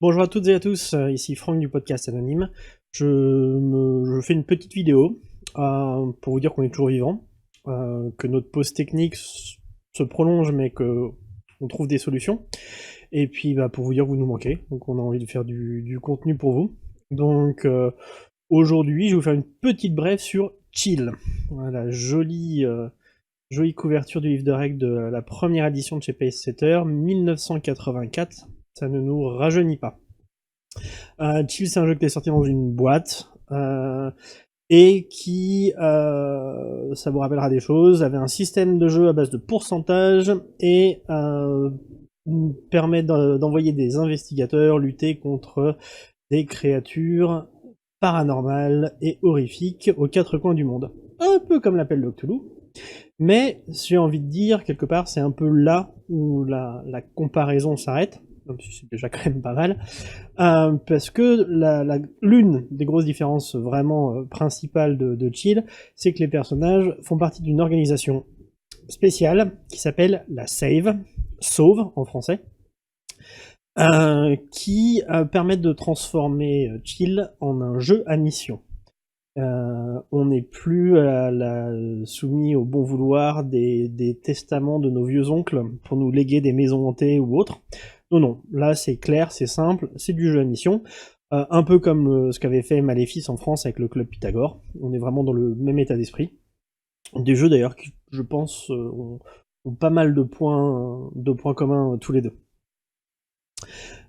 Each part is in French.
Bonjour à toutes et à tous, ici Franck du podcast Anonyme. Je fais une petite vidéo pour vous dire qu'on est toujours vivant, que notre pause technique se prolonge mais que on trouve des solutions. Et puis pour vous dire que vous nous manquez, donc on a envie de faire du contenu pour vous. Donc aujourd'hui je vais vous faire une petite brève sur Chill. Voilà, jolie couverture du livre de règles de la première édition de chez Pacesetter, 1984. Ça ne nous rajeunit pas. Chill, c'est un jeu qui est sorti dans une boîte et qui, ça vous rappellera des choses, avait un système de jeu à base de pourcentage et permet d'envoyer des investigateurs lutter contre des créatures paranormales et horrifiques aux quatre coins du monde. Un peu comme l'appel de Cthulhu. Mais j'ai envie de dire, quelque part, c'est un peu là où la comparaison s'arrête, même si c'est déjà quand même pas mal. Parce que l'une des grosses différences vraiment principales de Chill, c'est que les personnages font partie d'une organisation spéciale qui s'appelle la Sauve en français, qui permet de transformer Chill en un jeu à mission. On n'est plus soumis au bon vouloir des testaments de nos vieux oncles pour nous léguer des maisons hantées ou autres. Non, là c'est clair, c'est simple, c'est du jeu à mission. Un peu comme ce qu'avait fait Maléfice en France avec le Club Pythagore. On est vraiment dans le même état d'esprit. Des jeux d'ailleurs qui, je pense, ont pas mal de points communs tous les deux.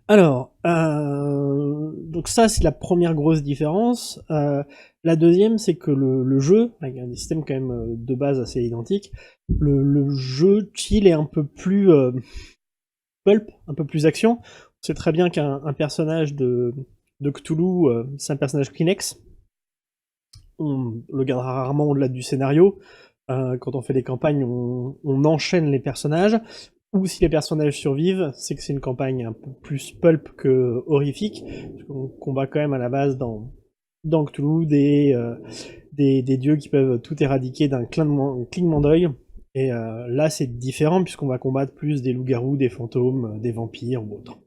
Alors, donc ça c'est la première grosse différence. La deuxième, c'est que le jeu, avec un système quand même de base assez identique, le jeu Chill est un peu plus pulp, un peu plus action. On sait très bien qu'un personnage de Cthulhu, c'est un personnage Kleenex. On le gardera rarement au-delà du scénario. Quand on fait des campagnes, on enchaîne les personnages. Ou si les personnages survivent, c'est que c'est une campagne un peu plus pulp que horrifique. Parce qu'on combat quand même à la base dans Cthulhu des dieux qui peuvent tout éradiquer d'un clignement d'œil. Et là, c'est différent puisqu'on va combattre plus des loups-garous, des fantômes, des vampires ou autres.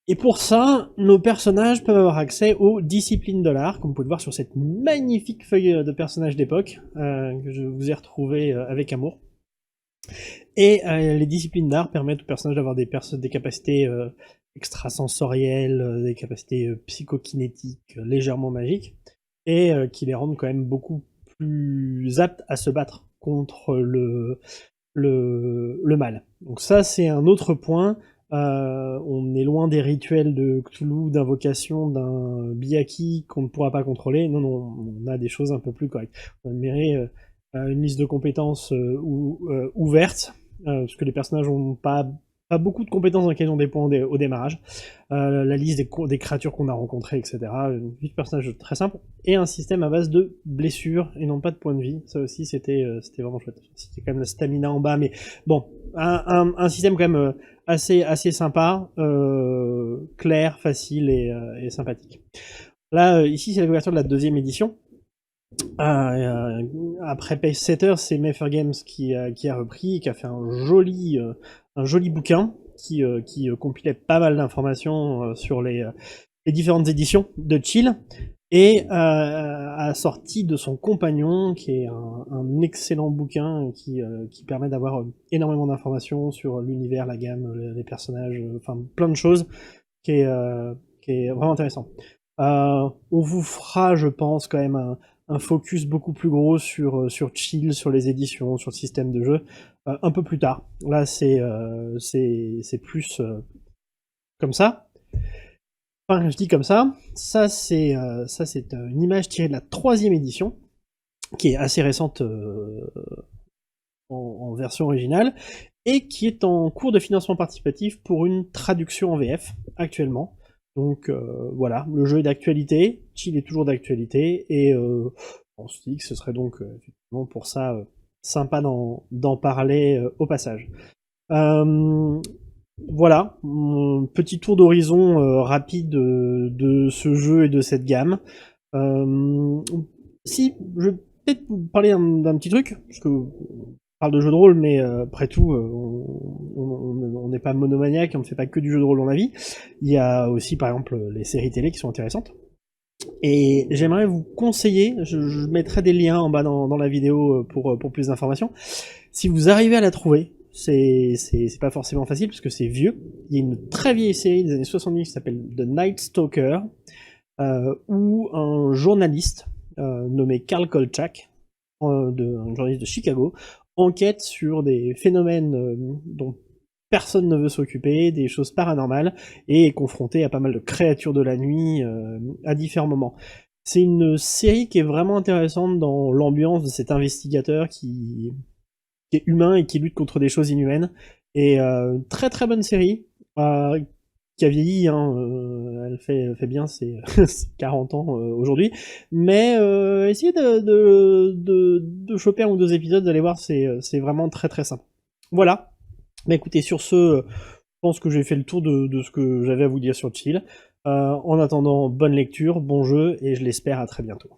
Et pour ça, nos personnages peuvent avoir accès aux disciplines de l'art, comme vous pouvez le voir sur cette magnifique feuille de personnages d'époque, que je vous ai retrouvé avec amour. Et les disciplines d'art permettent aux personnages d'avoir des capacités extrasensorielles, des capacités psychokinétiques légèrement magiques, et qui les rendent quand même beaucoup plus aptes à se battre contre le mal. Donc ça, c'est un autre point. On est loin des rituels de Cthulhu, d'invocation d'un Byaku qu'on ne pourra pas contrôler. Non, on a des choses un peu plus correctes. On aimerait une liste de compétences ouverte, parce que les personnages n'ont pas beaucoup de compétences dans lesquelles ils ont des points au démarrage. La liste des créatures qu'on a rencontrées, etc. Une liste de personnages très simple. Et un système à base de blessures et non pas de points de vie. Ça aussi, c'était vraiment chouette. C'était quand même la stamina en bas, mais bon, un système quand même assez sympa, clair, facile et sympathique. Là, ici, c'est la couverture de la deuxième édition. Après Pacesetter, c'est Mayfair Games qui a repris, qui a fait un joli bouquin qui compilait pas mal d'informations sur les différentes éditions de Chill, et a sorti de son compagnon, qui est un excellent bouquin qui permet d'avoir énormément d'informations sur l'univers, la gamme, les personnages, enfin plein de choses, qui est vraiment intéressant. On vous fera, je pense, quand même un focus beaucoup plus gros sur Chill, sur les éditions, sur le système de jeu, un peu plus tard. Là, c'est plus comme ça. Enfin, je dis comme ça. Ça, c'est une image tirée de la 3e édition, qui est assez récente en version originale, et qui est en cours de financement participatif pour une traduction en VF, actuellement. Donc voilà, le jeu est d'actualité, Chill est toujours d'actualité, et on se dit que ce serait donc effectivement pour ça sympa d'en parler au passage. Voilà, mon petit tour d'horizon rapide de ce jeu et de cette gamme. Si, je vais peut-être vous parler d'un petit truc, parce que parle de jeux de rôle, mais après tout, on n'est pas monomaniaque, on ne fait pas que du jeu de rôle dans la vie. Il y a aussi, par exemple, les séries télé qui sont intéressantes. Et j'aimerais vous conseiller, je mettrai des liens en bas dans la vidéo pour plus d'informations. Si vous arrivez à la trouver, c'est pas forcément facile parce que c'est vieux. Il y a une très vieille série des années 70 qui s'appelle The Night Stalker, où un journaliste nommé Carl Kolchak, un journaliste de Chicago, enquête sur des phénomènes dont personne ne veut s'occuper, des choses paranormales, et est confronté à pas mal de créatures de la nuit à différents moments. C'est une série qui est vraiment intéressante dans l'ambiance de cet investigateur qui est humain et qui lutte contre des choses inhumaines. Et très très bonne série, qui a vieilli, hein, elle fait bien ses 40 ans aujourd'hui, mais essayez de choper un ou deux épisodes, vous allez voir, c'est vraiment très très simple. Voilà. Bah écoutez, sur ce, je pense que j'ai fait le tour de ce que j'avais à vous dire sur Chill. En attendant, bonne lecture, bon jeu, et je l'espère à très bientôt.